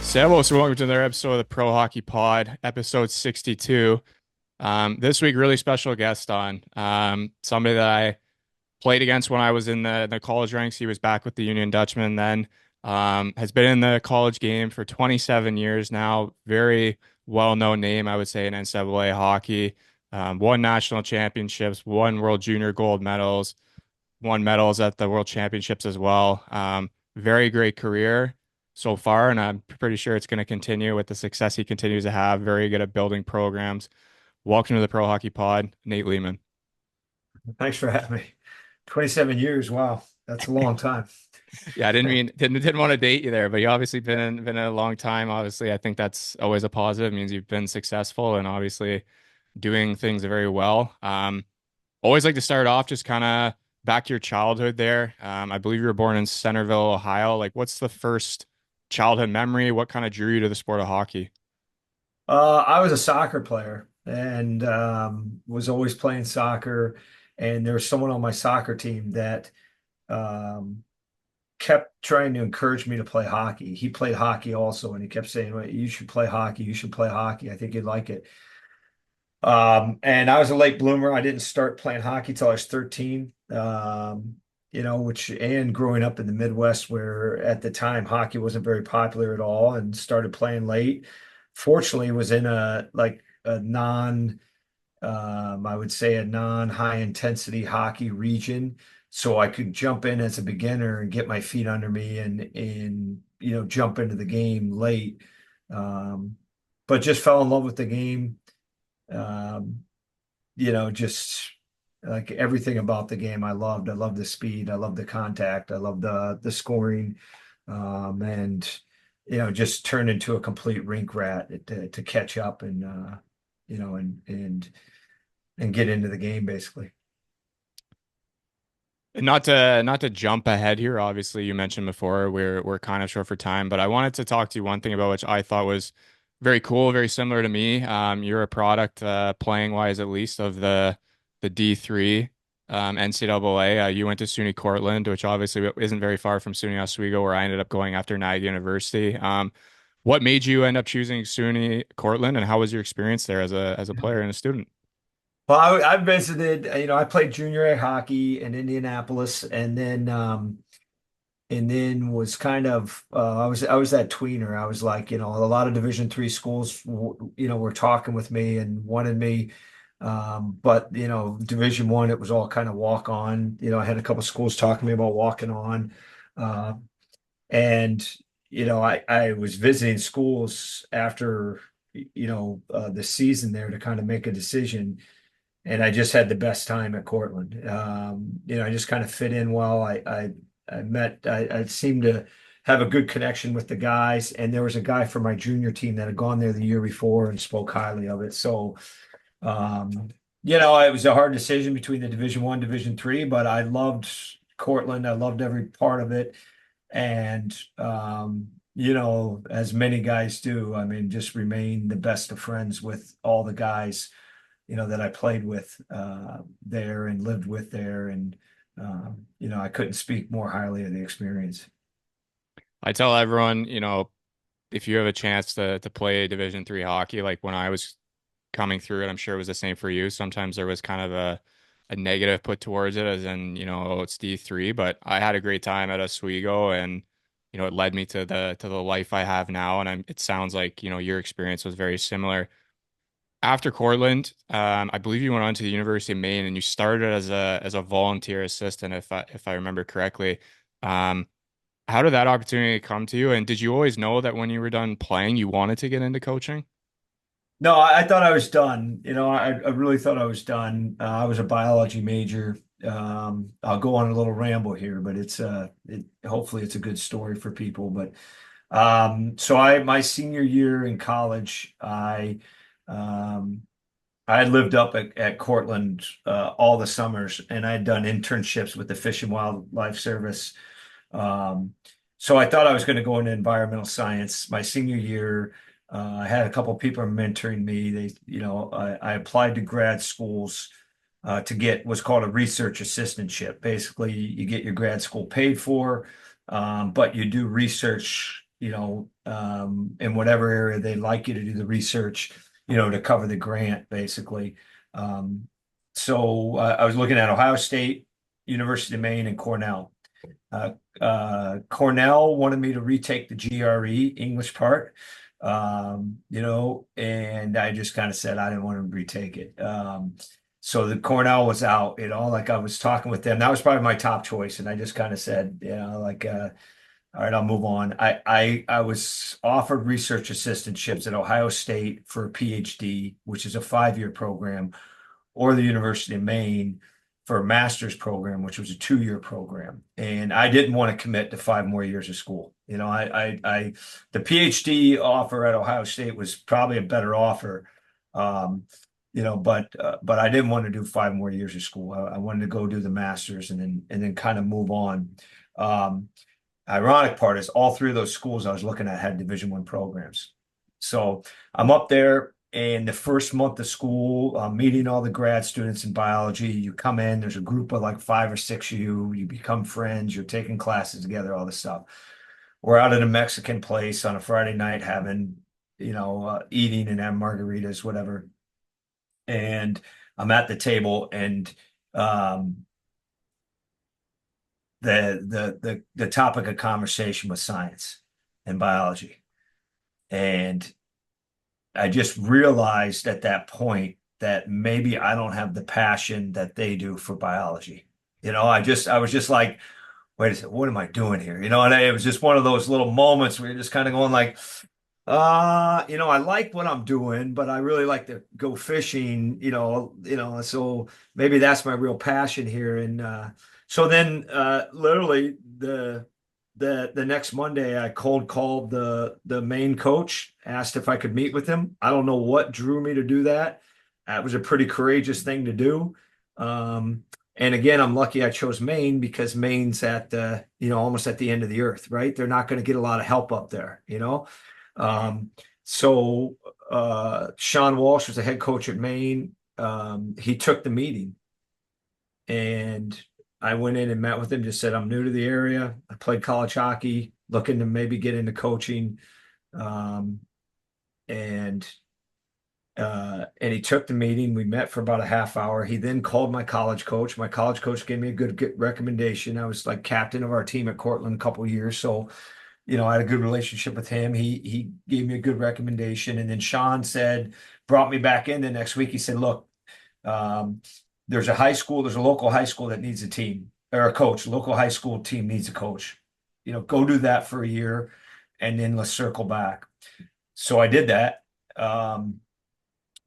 Servus, welcome to another episode of the Pro Hockey Pod, episode 62. This week, really special guest on somebody that I played against when I was in the college ranks. He was back with the Union Dutchman then. Has been in the college game for 27 years now. Very well-known name, I would say, in NCAA hockey. Won national championships, won World Junior gold medals, won medals at the World Championships as well. Very great career so far, and I'm pretty sure it's going to continue with the success he continues to have. Very good at building programs. Welcome to the Pro Hockey Pod, Nate Leaman. Thanks for having me. 27 years. Wow. That's a long time. Yeah, I didn't want to date you there, but you obviously been in a long time. Obviously, I think that's always a positive. It means you've been successful and obviously doing things very well. Always like to start off just kind of back to your childhood there. I believe you were born in Centerville, Ohio. Like, what's the first childhood memory? What kind of drew you to the sport of hockey? I was a soccer player and was always playing soccer. And there was someone on my soccer team that um, kept trying to encourage me to play hockey. He played hockey also, and he kept saying, "Well, you should play hockey. You should play hockey. I think you'd like it." And I was a late bloomer. I didn't start playing hockey till I was 13. And growing up in the Midwest, where at the time hockey wasn't very popular at all, and started playing late. Fortunately, was in a non, I would say a non-high intensity hockey region, so I could jump in as a beginner and get my feet under me and jump into the game late. Um, but just fell in love with the game. Um, just like everything about the game I loved. I loved the speed, I loved the contact, I loved the scoring, and just turned into a complete rink rat to catch up and you know, and get into the game basically. Not to jump ahead here. Obviously, you mentioned before we're kind of short for time, but I wanted to talk to you one thing about which I thought was very cool, very similar to me. You're a product, playing wise at least, of the D3 NCAA. You went to SUNY Cortland, which obviously isn't very far from SUNY Oswego, where I ended up going after Niagara University. What made you end up choosing SUNY Cortland, and how was your experience there as a player and a student? Well, I visited, I played junior A hockey in Indianapolis, and then was kind of I was that tweener. I was like, a lot of Division III schools were talking with me and wanted me, but Division I, it was all kind of walk on. I had a couple schools talking to me about walking on, uh, and I was visiting schools after the season there to kind of make a decision, and I just had the best time at Cortland. I just kind of fit in well. I seemed to have a good connection with the guys, and there was a guy from my junior team that had gone there the year before and spoke highly of it. So, um, it was a hard decision between the Division I, Division III, but I loved Cortland. I loved every part of it, and as many guys do, I mean, just remain the best of friends with all the guys that I played with there and lived with there. And, I couldn't speak more highly of the experience. I tell everyone, if you have a chance to play Division 3 hockey, like when I was coming through it, I'm sure it was the same for you. Sometimes there was kind of a negative put towards it, as in, oh, it's D3, but I had a great time at Oswego, and it led me to the life I have now. And it sounds like, your experience was very similar. After Cortland, I believe you went on to the University of Maine, and you started as a volunteer assistant, if I remember correctly. Um, how did that opportunity come to you? And did you always know that when you were done playing, you wanted to get into coaching? No, I thought I was done. I really thought I was done. I was a biology major. I'll go on a little ramble here, but hopefully it's a good story for people. But so my senior year in college, um, I had lived up at Cortland all the summers, and I had done internships with the Fish and Wildlife Service. Um, so I thought I was going to go into environmental science. My senior year, I had a couple people mentoring me. I applied to grad schools to get what's called a research assistantship. Basically, you get your grad school paid for, but you do research, in whatever area they'd like you to do the research, to cover the grant, basically. Um, so I was looking at Ohio State, University of Maine, and Cornell. Uh, Cornell wanted me to retake the GRE English part, and I just kind of said I didn't want to retake it. So the Cornell was out, like I was talking with them. That was probably my top choice. And I just kind of said, like, all right, I'll move on. I was offered research assistantships at Ohio State for a PhD, which is a 5-year program, or the University of Maine for a master's program, which was a 2-year program. And I didn't want to commit to 5 more years of school. The PhD offer at Ohio State was probably a better offer. But I didn't want to do 5 more years of school. I wanted to go do the master's and then kind of move on. Ironic part is all three of those schools I was looking at had Division I programs. So I'm up there, and the first month of school, I'm meeting all the grad students in biology. You come in, there's a group of like 5 or 6 of you. You become friends. You're taking classes together, all this stuff. We're out at a Mexican place on a Friday night having, eating and having margaritas, whatever. And I'm at the table, and um, the topic of conversation was science and biology. And I just realized at that point that maybe I don't have the passion that they do for biology. I was just like, wait a second, what am I doing here? And it was just one of those little moments where you're just kind of going like, I like what I'm doing, but I really like to go fishing, so maybe that's my real passion here. And so then literally the next Monday I cold called the main coach, asked if I could meet with him. I don't know what drew me to do that. That was a pretty courageous thing to do. And again, I'm lucky I chose Maine because Maine's at almost at the end of the earth, right? They're not going to get a lot of help up there. Um, so Sean Walsh was the head coach at Maine. He took the meeting, and I went in and met with him, just said, I'm new to the area. I played college hockey, looking to maybe get into coaching. Um, and and he took the meeting. We met for about a half hour. He then called my college coach. My college coach gave me a good recommendation. I was like captain of our team at Cortland a couple of years. So I had a good relationship with him. He gave me a good recommendation. And then Sean brought me back in the next week. He said, look, there's a local high school that needs a team or a coach. Local high school team needs a coach. Go do that for a year, and then let's circle back. So I did that.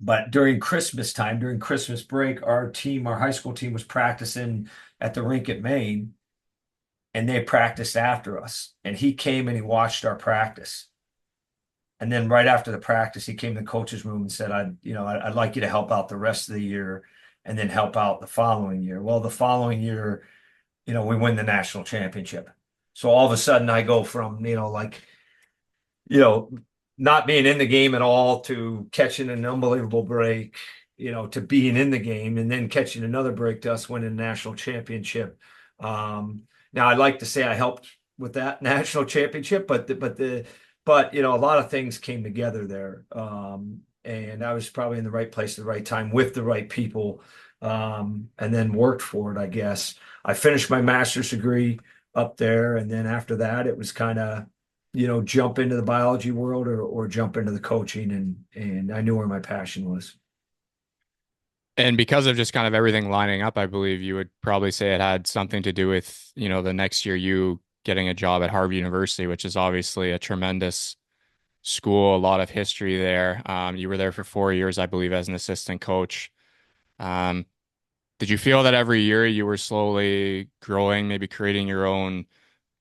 But during Christmas time, during Christmas break, our high school team was practicing at the rink at Maine, and they practiced after us. And he came and he watched our practice. And then right after the practice, he came to the coach's room and said, I'd like you to help out the rest of the year and then help out the following year. Well, the following year, we win the national championship. So all of a sudden I go from, you know, not being in the game at all to catching an unbelievable break, to being in the game and then catching another break to us winning the national championship. Now I'd like to say I helped with that national championship, but a lot of things came together there. And I was probably in the right place at the right time with the right people, and then worked for it, I guess. I finished my master's degree up there, and then after that, it was kind of, jump into the biology world or jump into the coaching, and I knew where my passion was. And because of just kind of everything lining up, I believe you would probably say it had something to do with, the next year you getting a job at Harvard University, which is obviously a tremendous school, a lot of history there. You were there for 4 years, I believe, as an assistant coach. Um, did you feel that every year you were slowly growing, maybe creating your own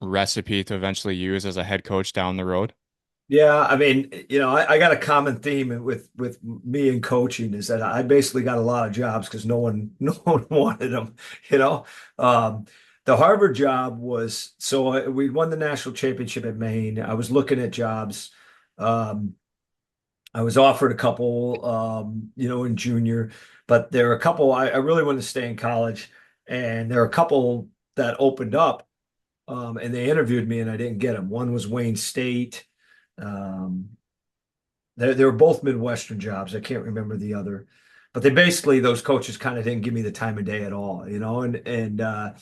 recipe to eventually use as a head coach down the road? Yeah, I mean, I got a common theme with me and coaching is that I basically got a lot of jobs because no one wanted them. You know, um, the Harvard job was we won the national championship at Maine. I was looking at jobs. Um, I was offered a couple, in junior, but there are a couple. I really wanted to stay in college, and there are a couple that opened up. and they interviewed me and I didn't get them. One was Wayne State. Um, they were both Midwestern jobs. I can't remember the other, but they basically those coaches kind of didn't give me the time of day at all, and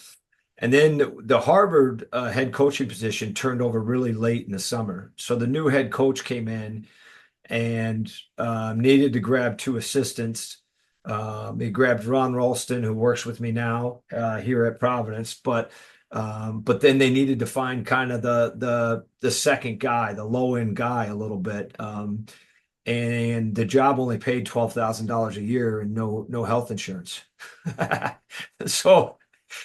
then the Harvard head coaching position turned over really late in the summer. So the new head coach came in and needed to grab two assistants. He grabbed Ron Ralston, who works with me now here at Providence, but then they needed to find kind of the second guy, the low end guy, a little bit. And the job only paid $12,000 a year and no health insurance. So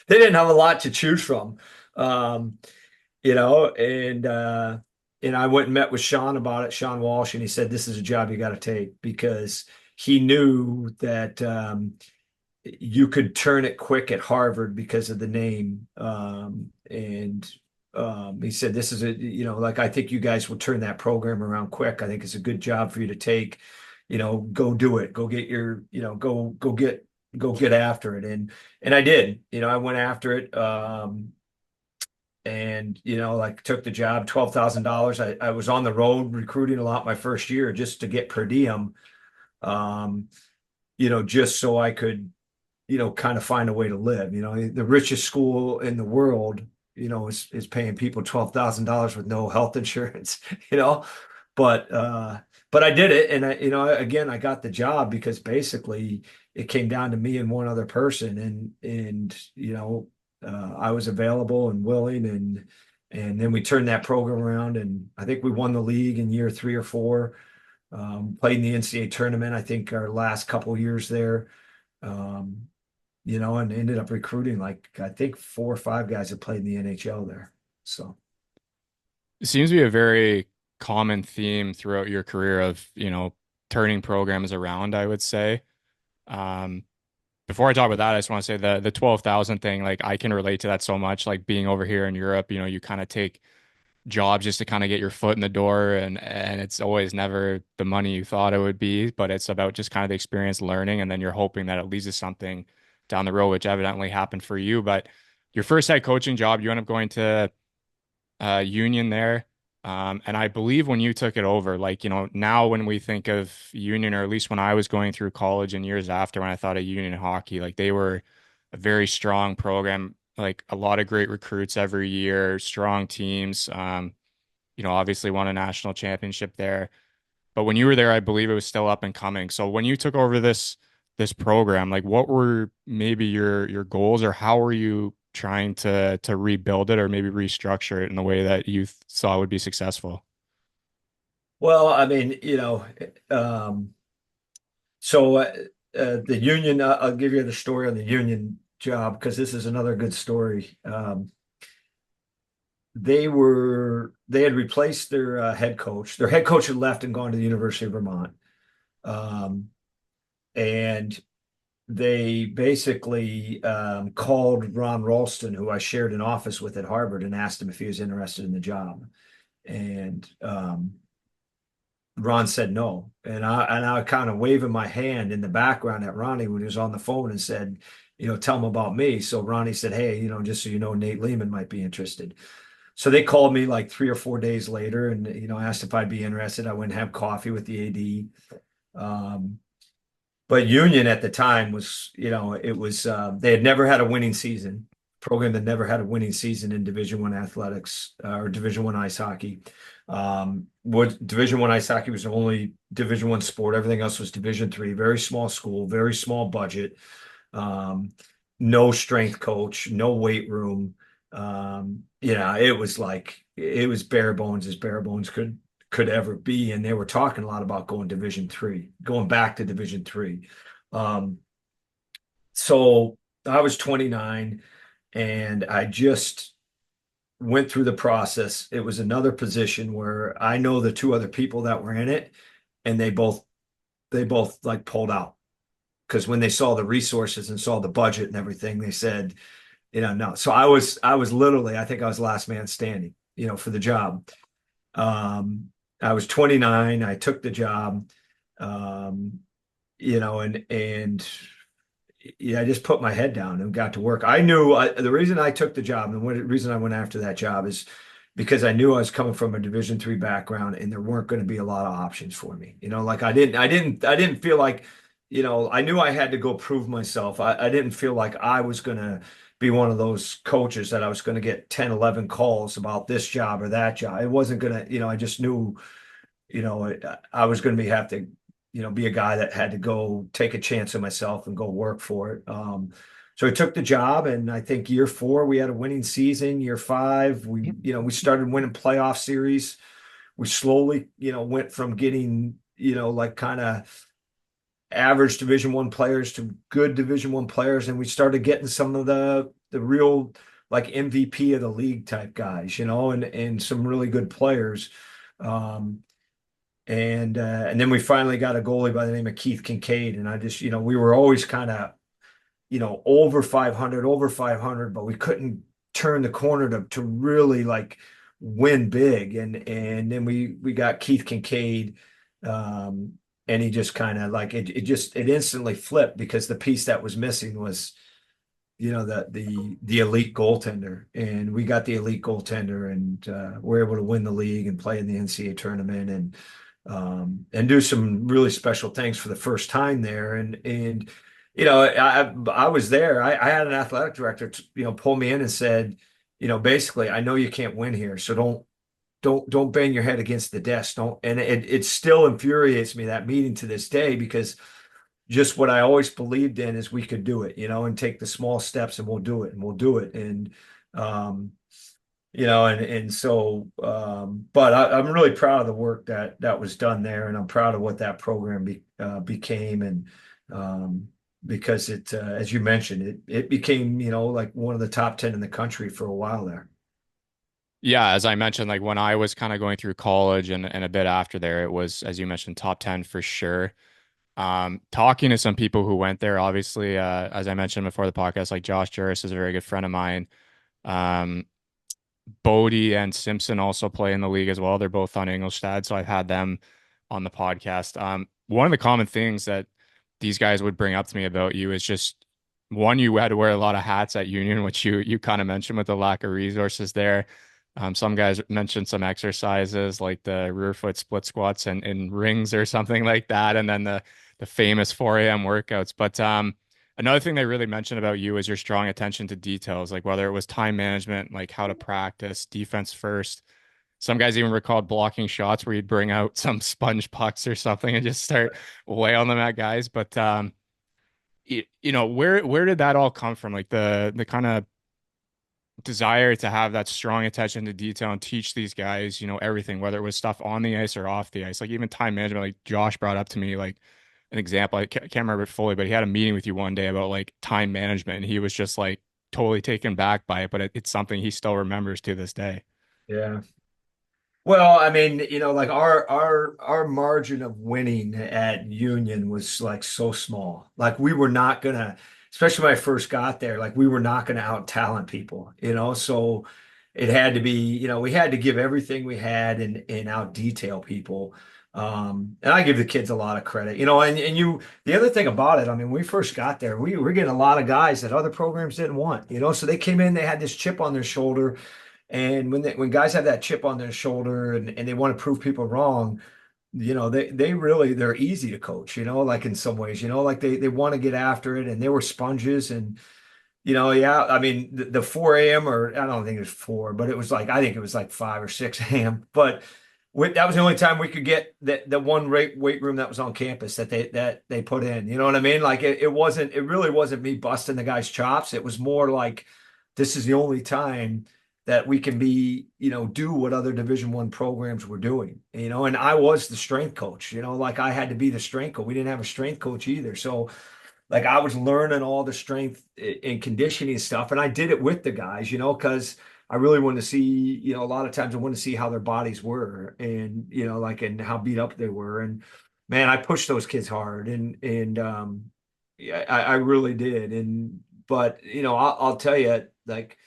they didn't have a lot to choose from. Um, you know, and I went and met with Sean about it, Sean Walsh, and he said, this is a job you got to take because he knew that you could turn it quick at Harvard because of the name. And he said, this is like, I think you guys will turn that program around quick. I think it's a good job for you to take, go do it, go get your, go get after it. And I did, I went after it. And like took the job, $12,000. I was on the road recruiting a lot my first year just to get per diem, um, just so I could, kind of find a way to live. The richest school in the world, is paying people $12,000 with no health insurance, you know. But but I did it, and again, I got the job because basically it came down to me and one other person, and I was available and willing, and then we turned that program around, and I think we won the league in year 3 or 4. Played in the NCAA tournament, I think our last couple of years there. Um, and ended up recruiting like I think 4 or 5 guys that played in the NHL there. So It seems to be a very common theme throughout your career of, turning programs around, I would say. Um, Before I talk about that, I just want to say the 12,000 thing, like I can relate to that so much. Like being over here in Europe, you kind of take jobs just to kind of get your foot in the door, and it's always never the money you thought it would be, but it's about just kind of the experience learning, and then you're hoping that it leads to something down the road, which evidently happened for you. But your first head coaching job, you end up going to Union there. And I believe when you took it over, like, now when we think of Union, or at least when I was going through college and years after, when I thought of Union hockey, like they were a very strong program, like a lot of great recruits every year, strong teams. Obviously won a national championship there. But when you were there, I believe it was still up and coming. So when you took over this program, like what were maybe your goals, or how were you trying to rebuild it or maybe restructure it in the way that you saw would be successful? well, I mean, so the Union, I'll give you the story on the Union job because this is another good story. They had replaced their head coach. Their head coach had left and gone to the University of Vermont. Um, and they basically called Ron Ralston, who I shared an office with at Harvard, and asked him if he was interested in the job. And Ron said no. And I kind of waving my hand in the background at Ronnie when he was on the phone and said, tell him about me. So Ronnie said, hey, just so you know, Nate Leaman might be interested. So they called me like 3 or 4 days later and, asked if I'd be interested. I went and have coffee with the AD. But Union at the time was, it was they had never had a winning season. Program that never had a winning season in Division One athletics or Division One ice hockey. What Division One ice hockey was the only Division One sport. Everything else was Division Three. Very small school, very small budget. Um, no strength coach, no weight room. It was like it was bare bones as bare bones could ever be. And they were talking a lot about going Division Three, going back to Division Three. Um, so I was 29 and I just went through the process. It was another position where I know the two other people that were in it, and they both like pulled out because when they saw the resources and saw the budget and everything, they said, no. So I was literally, I think I was last man standing, for the job. I was 29. I took the job, and yeah, I just put my head down and got to work. The reason I took the job and the reason I went after that job is because I knew I was coming from a Division III background and there weren't going to be a lot of options for me. Like I didn't feel like, I knew I had to go prove myself. I didn't feel like I was going to be one of those coaches that I was going to get 10, 11 calls about this job or that job. It wasn't going to, I just knew I was going to have to, be a guy that had to go take a chance on myself and go work for it. So I took the job, and I think year 4 we had a winning season. Year 5 we started winning playoff series. We slowly, went from getting, like kind of average Division I players to good Division I players, and we started getting some of the real like MVP of the league type guys, and some really good players. Um, and then we finally got a goalie by the name of Keith Kincaid. And I just, we were always kind of, over 500, but we couldn't turn the corner to really like win big. And then we got Keith Kincaid. Um, and he just kind of like it instantly flipped because the piece that was missing was the elite goaltender, and we got the elite goaltender, and we're able to win the league and play in the NCAA tournament, and do some really special things for the first time there. And I was there. I had an athletic director pull me in and said, basically, I know you can't win here, so don't bang your head against the desk. Don't. And it still infuriates me, that meeting, to this day, because just what I always believed in is we could do it, and take the small steps, and we'll do it, and we'll do it. Um, and so, but I'm really proud of the work that was done there, and I'm proud of what that program became, and because as you mentioned, it became, like one of the top 10 in the country for a while there. Yeah, as I mentioned, like when I was kind of going through college and a bit after there, it was, as you mentioned, top 10 for sure. Talking to some people who went there, obviously, as I mentioned before the podcast, like Josh Juris is a very good friend of mine. Um, Bodie and Simpson also play in the league as well. They're both on Ingolstadt, so I've had them on the podcast. One of the common things that these guys would bring up to me about you is just one, you had to wear a lot of hats at Union, which you kind of mentioned with the lack of resources there. Some guys mentioned some exercises like the rear foot split squats and rings or something like that, and then the famous 4 a.m. workouts. But another thing they really mentioned about you is your strong attention to details, like whether it was time management, like how to practice, defense first. Some guys even recalled blocking shots where you'd bring out some sponge pucks or something and just start wailing them at guys. But where did that all come from? Like the kind of desire to have that strong attention to detail and teach these guys, everything, whether it was stuff on the ice or off the ice, like even time management. Like Josh brought up to me, like an example. I can't remember it fully, but he had a meeting with you one day about like time management, and he was just like totally taken back by it. But it's something he still remembers to this day. Yeah. Well, I mean, like our margin of winning at Union was like so small. Like we were not gonna, especially when I first got there, like we were not gonna out talent people, So it had to be, we had to give everything we had and out detail people. And I give the kids a lot of credit, the other thing about it, I mean, when we first got there, we were getting a lot of guys that other programs didn't want, so they came in, they had this chip on their shoulder, and when guys have that chip on their shoulder, and they want to prove people wrong, they really, they're easy to coach, like in some ways, like they want to get after it, and they were sponges. And yeah, I mean the 4 a.m., or I don't think it was 4, but it was like, I think it was like 5 or 6 a.m. But that was the only time we could get the one weight room that was on campus that they put in. You know what I mean? Like it really wasn't me busting the guy's chops. It was more like, this is the only time that we can be, do what other Division I programs were doing, and I was the strength coach, like I had to be the strength coach. We didn't have a strength coach either. So like I was learning all the strength and conditioning stuff, and I did it with the guys, because I really wanted to see, a lot of times I wanted to see how their bodies were, and like, and how beat up they were. And man, I pushed those kids hard, and yeah, I really did. And but I'll tell you, like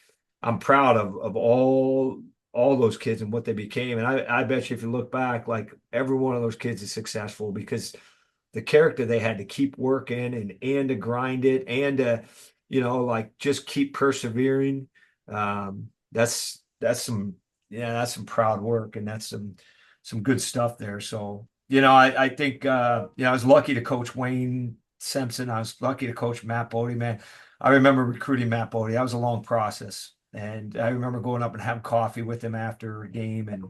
I'm proud of all those kids and what they became. And I bet you if you look back, like every one of those kids is successful because the character they had to keep working and to grind it and to, like just keep persevering. That's some, yeah, that's some proud work, and that's some good stuff there. So, I think I was lucky to coach Wayne Simpson. I was lucky to coach Matt Bodie, man. I remember recruiting Matt Bodie. That was a long process. And I remember going up and having coffee with him after a game, and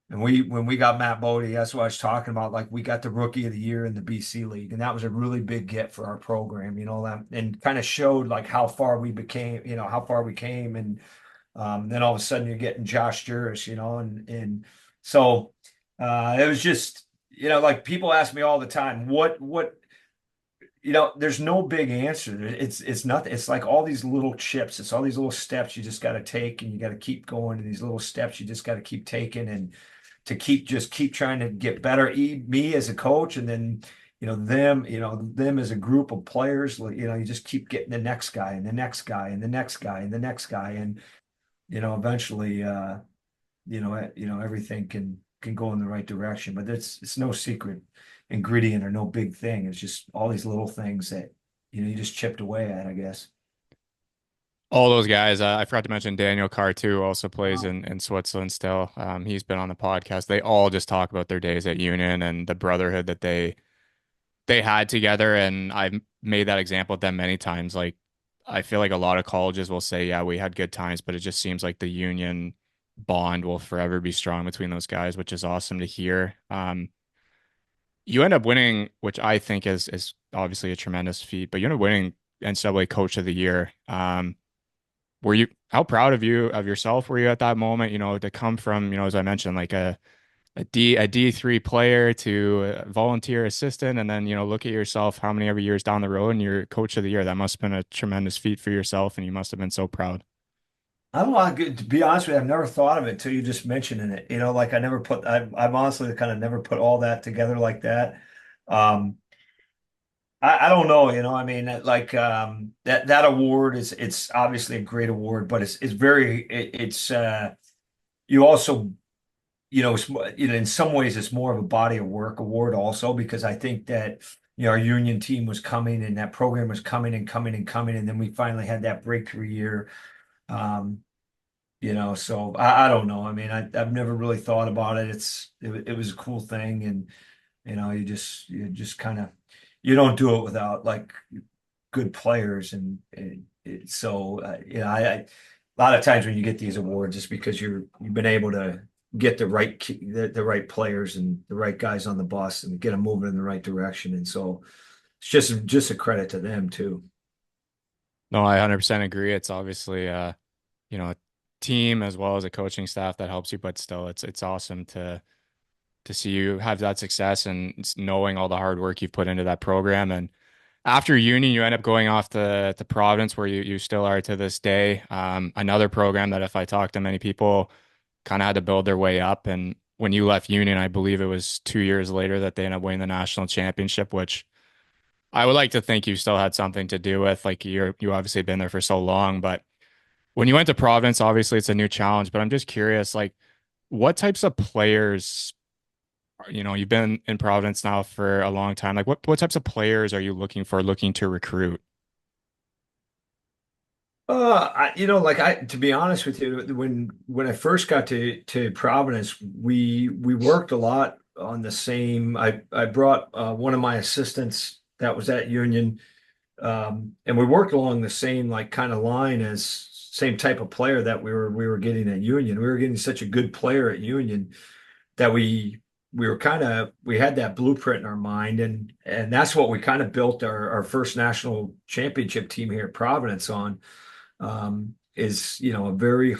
when we got Matt Bodie, that's what I was talking about. Like, we got the rookie of the year in the BC League, and that was a really big get for our program, that, and kind of showed like how far we became, how far we came. And then all of a sudden you're getting Josh Juris, and so it was just, like people ask me all the time, what there's no big answer. It's nothing. It's like all these little chips. It's all these little steps you just got to take, and you got to keep going. And these little steps you just got to keep taking, and to keep trying to get better. Me as a coach, and then them as a group of players. You just keep getting the next guy and the next guy and the next guy and the next guy, and eventually, everything can go in the right direction. But it's no secret ingredient or no big thing. It's just all these little things that you just chipped away at, I guess. All those guys, I forgot to mention Daniel Carr too, also plays Wow. in Switzerland still. He's been on the podcast. They all just talk about their days at Union and the brotherhood that they had together. And I've made that example with them many times. Like, I feel like a lot of colleges will say, yeah, we had good times, but it just seems like the Union bond will forever be strong between those guys, which is awesome to hear. You end up winning, which I think is obviously a tremendous feat, but you end up winning NCAA Coach of the Year. Were you how proud of yourself were you at that moment? To come from, as I mentioned, like a D3 player to a volunteer assistant, and then look at yourself how many every years down the road and you're Coach of the Year. That must have been a tremendous feat for yourself, and you must have been so proud. I don't know. To be honest with you, I've never thought of it until you just mentioning it. Like I've honestly kind of never put all that together like that. Um, I don't know, I mean, like that award it's obviously a great award, but it's very it's you also in some ways it's more of a body of work award also, because I think that our union team was coming, and that program was coming and coming and coming, and then we finally had that breakthrough year. Um, so I don't know. I mean, I've never really thought about it. It was a cool thing, and you just kind of you don't do it without like good players, so a lot of times when you get these awards, it's because you've been able to get the right players and the right guys on the bus and get them moving in the right direction, and so it's just a credit to them too. No, I 100% agree. It's obviously a team as well as a coaching staff that helps you, but still it's awesome to see you have that success and knowing all the hard work you've put into that program. And after uni, you end up going off to Providence, where you still are to this day. Another program that, if I talk to many people, kind of had to build their way up. And when you left Union, I believe it was 2 years later that they ended up winning the national championship, which I would like to think you still had something to do with. Like, you obviously been there for so long, but when you went to Providence, obviously it's a new challenge. But I'm just curious, like, what types of players, you've been in Providence now for a long time. Like, what types of players are you looking to recruit? Like to be honest with you, when I first got to Providence, we worked a lot on the same. I brought one of my assistants that was at Union, and we worked along the same like kind of line as same type of player that we were getting at Union. We were getting such a good player at Union that we had that blueprint in our mind, and that's what we kind of built our first national championship team here at Providence on. Is a very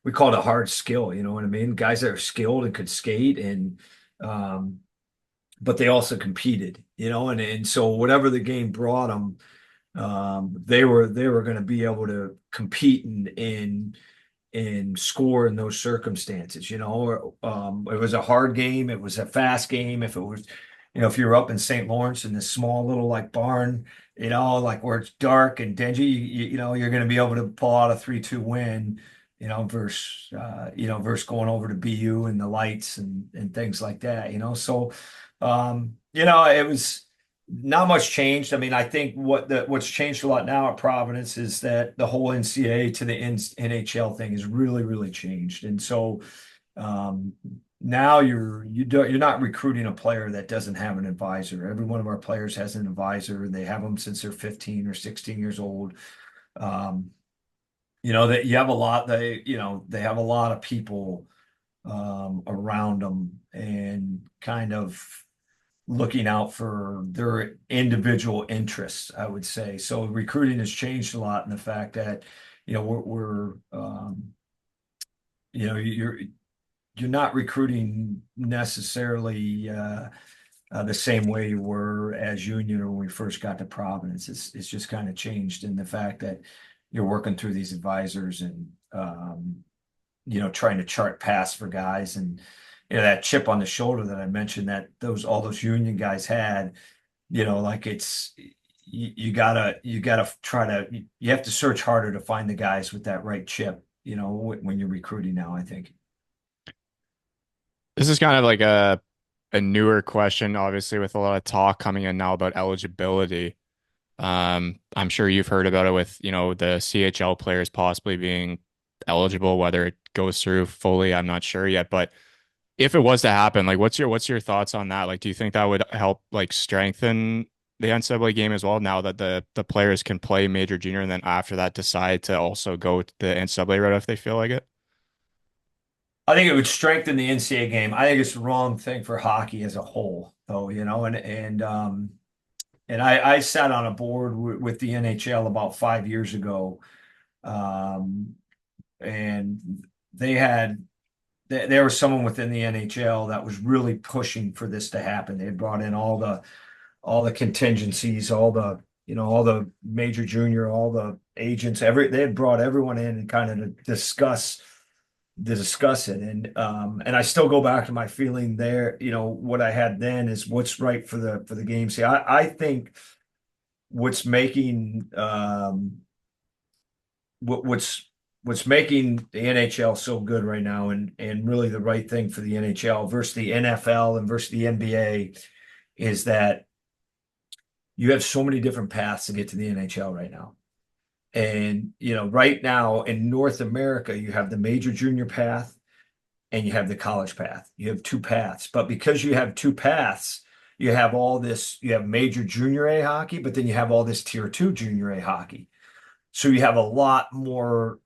we call it a hard skill, you know what I mean? Guys that are skilled and could skate, and um, but they also competed, and so whatever the game brought them, they were going to be able to compete and score in those circumstances. It was a hard game, it was a fast game. If it was, if you're up in St. Lawrence in this small little like barn, like where it's dark and dingy, you're going to be able to pull out a 3-2 win. versus going over to BU and the lights and things like that, So, it was not much changed. I mean, I think what's changed a lot now at Providence is that the whole NCAA to the NHL thing has really, really changed. And so um, now you're not recruiting a player that doesn't have an advisor. Every one of our players has an advisor, and they have them since they're 15 or 16 years old. Um, that you have a lot, they have a lot of people around them and kind of looking out for their individual interests, I would say. So recruiting has changed a lot in the fact that, we're you're not recruiting necessarily the same way you were as Union or when we first got to Providence. It's just kind of changed in the fact that you're working through these advisors and trying to chart paths for guys and that chip on the shoulder that I mentioned that all those Union guys had, like you gotta try to you have to search harder to find the guys with that right chip, when you're recruiting now, I think. This is kind of like a newer question, obviously, with a lot of talk coming in now about eligibility. I'm sure you've heard about it with, the CHL players possibly being eligible, whether it goes through fully, I'm not sure yet. But if it was to happen, like what's your thoughts on that? Like, do you think that would help like strengthen the NCAA game as well now that the players can play major junior and then after that decide to also go to the NCAA route if they feel like it? I think it would strengthen the NCAA game. I think it's the wrong thing for hockey as a whole, though, and I sat on a board with the NHL about 5 years ago, um, and they had there was someone within the NHL that was really pushing for this to happen. They had brought in all the contingencies, all the major junior, all the agents, they had brought everyone in and kind of to discuss it. And I still go back to my feeling there, what I had then is what's right for the game. See, I think what's making what's making the NHL so good right now and really the right thing for the NHL versus the NFL and versus the NBA is that you have so many different paths to get to the NHL right now. And right now in North America, you have the major junior path and you have the college path. You have two paths, but because you have two paths, you have all this, you have major junior A hockey, but then you have all this tier two junior A hockey. So you have a lot more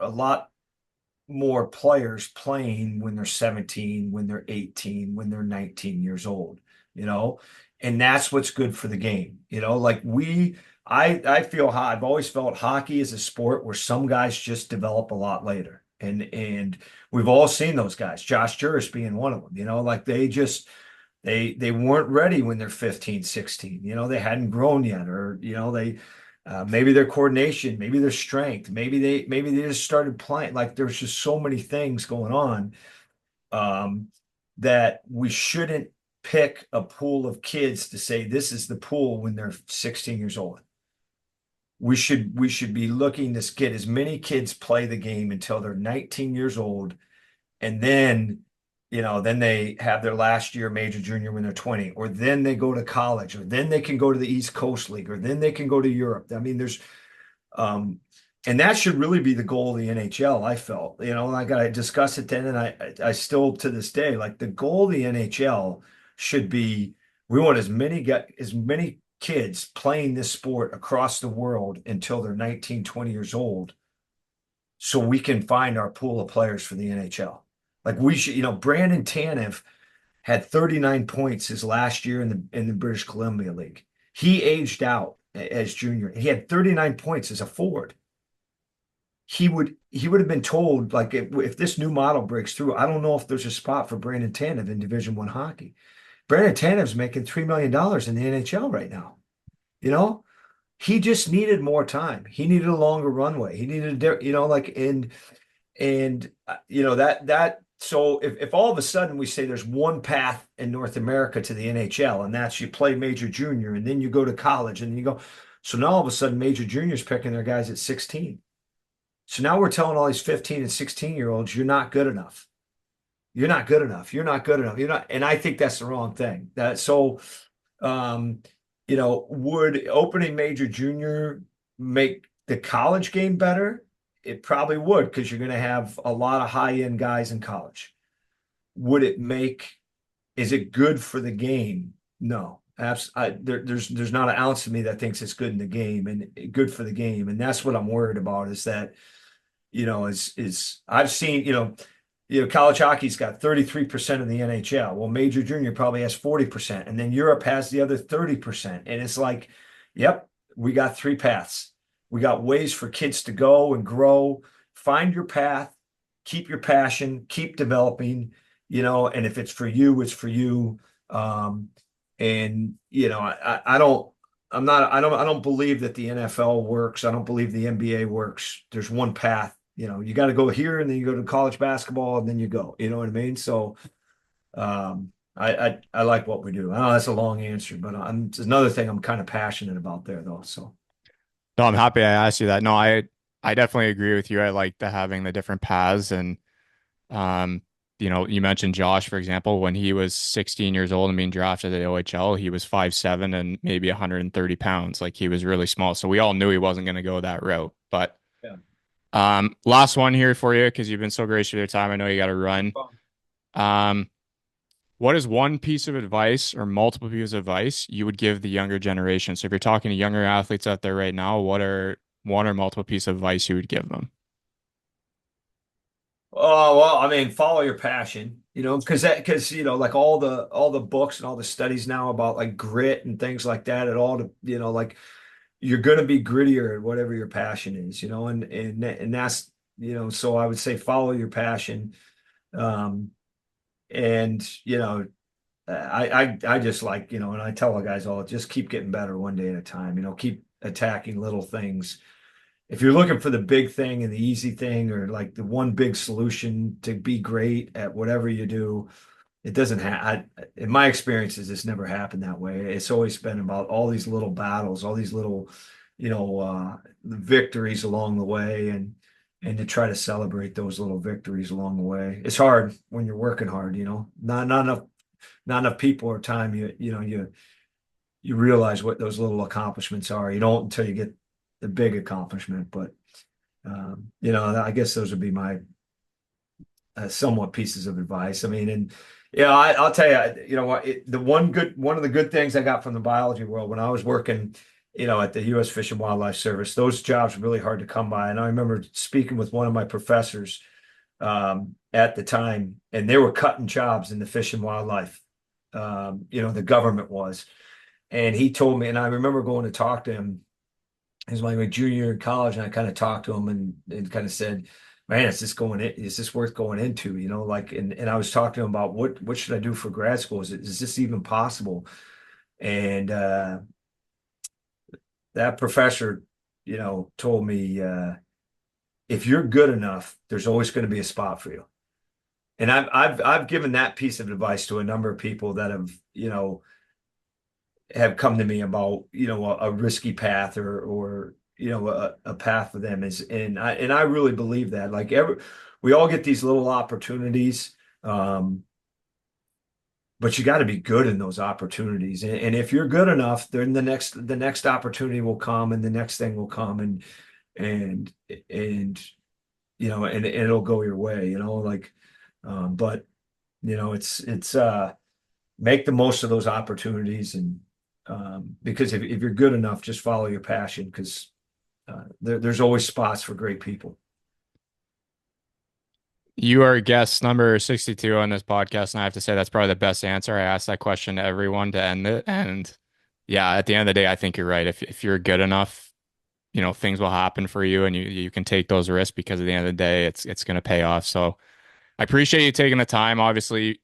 players playing when they're 17, when they're 18, when they're 19 years old, you know, and that's what's good for the game. Like I feel I've always felt hockey is a sport where some guys just develop a lot later. And we've all seen those guys, Josh Juris being one of them, like they weren't ready when they're 15, 16, they hadn't grown yet, or, maybe their coordination, maybe their strength, maybe they just started playing. Like there's just so many things going on um, that we shouldn't pick a pool of kids to say this is the pool when they're 16 years old. We should be looking to get as many kids play the game until they're 19 years old, and then they have their last year major junior when they're 20, or then they go to college, or then they can go to the East Coast League, or then they can go to Europe. I mean, um, and that should really be the goal of the NHL. I felt, like I discussed it then, and I still to this day, like the goal of the NHL should be we want as many kids playing this sport across the world until they're 19, 20 years old, so we can find our pool of players for the NHL. Like we should, Brandon Tanev had 39 points his last year in the British Columbia League. He aged out as junior. He had 39 points as a forward. He would have been told, like, if this new model breaks through, I don't know if there's a spot for Brandon Tanev in Division One hockey. Brandon Tanev's making $3 million in the NHL right now. You know, he just needed more time. He needed a longer runway. He needed, like, that. So if all of a sudden we say there's one path in North America to the NHL, and that's you play major junior, and then you go to college, and you go. So now all of a sudden, major junior's picking their guys at 16. So now we're telling all these 15 and 16-year-olds, you're not good enough. You're not good enough. You're not good enough. You're not, and I think that's the wrong thing. That so um, would opening major junior make the college game better? It probably would because you're going to have a lot of high-end guys in college. Would it make, is it good for the game? No. There's not an ounce of me that thinks it's good in the game and good for the game. And that's what I'm worried about is that, is I've seen, college hockey's got 33% of the NHL. Well, major junior probably has 40%, and then Europe has the other 30%. And it's like, yep, we got three paths. We got ways for kids to go and grow. Find your path, keep your passion, keep developing, and if it's for you, it's for you. And I don't I'm not I don't believe that the NFL works. I don't believe the NBA works. There's one path. You got to go here and then you go to college basketball and then you go. You know what I mean? So I like what we do. I know that's a long answer, but it's another thing I'm kind of passionate about there though. So No, I'm happy I asked you that. No, I definitely agree with you. I like the having the different paths and um you mentioned Josh, for example, when he was 16 years old and being drafted at the OHL, he was 5'7" and maybe 130 pounds. Like he was really small. So we all knew he wasn't going to go that route. But yeah. last one here for you because you've been so gracious with your time. I know you got to run. Um, what is one piece of advice or multiple pieces of advice you would give the younger generation? So if you're talking to younger athletes out there right now, what are one or multiple pieces of advice you would give them? Oh, well, I mean, follow your passion, because like all the books and all the studies now about like grit and things like that, like you're going to be grittier at whatever your passion is, and that's, so I would say follow your passion. Um, and I just like, and I tell the guys all, just keep getting better one day at a time, keep attacking little things. If you're looking for the big thing and the easy thing or like the one big solution to be great at whatever you do, it doesn't have, in my experiences, it's never happened that way. It's always been about all these little battles, all these little, victories along the way and to try to celebrate those little victories along the way. It's hard when you're working hard, not enough people or time, you realize what those little accomplishments are. You don't until you get the big accomplishment, but I guess those would be my somewhat pieces of advice. I mean, and I'll tell you, you know what, one of the good things I got from the biology world when I was working, at the U.S. Fish and Wildlife Service, those jobs were really hard to come by. And I remember speaking with one of my professors at the time, and they were cutting jobs in the fish and wildlife. The government was, and he told me, and I remember going to talk to him. He was my junior year in college, and I kind of talked to him and kind of said, "Man, is this worth going into?" Like, and I was talking to him about what should I do for grad school? Is this even possible? And that professor, told me, if you're good enough, there's always going to be a spot for you. And I've given that piece of advice to a number of people that have come to me about a risky path or a path for them is and I really believe that like we all get these little opportunities, but you got to be good in those opportunities, and if you're good enough, then the next opportunity will come and the next thing will come and and it'll go your way, like but it's make the most of those opportunities and because if you're good enough, just follow your passion because there's always spots for great people. You are guest number 62 on this podcast, and I have to say that's probably the best answer. I ask that question to everyone to end it. And yeah, at the end of the day, I think you're right. If you're good enough, things will happen for you and you can take those risks because at the end of the day, it's going to pay off. So I appreciate you taking the time. Obviously,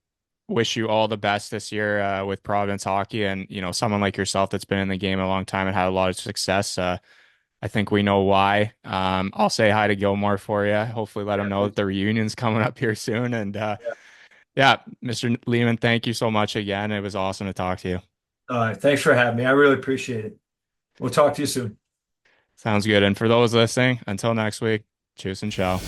wish you all the best this year with Providence hockey and someone like yourself that's been in the game a long time and had a lot of success. I think we know why. I'll say hi to Gilmore for you. Hopefully, let him Yeah, know that please. the reunion's coming up here soon. And Yeah. yeah, Mr. Leaman, thank you so much again. It was awesome to talk to you. All right, thanks for having me. I really appreciate it. We'll talk to you soon. Sounds good. And for those listening, until next week. Cheers and ciao.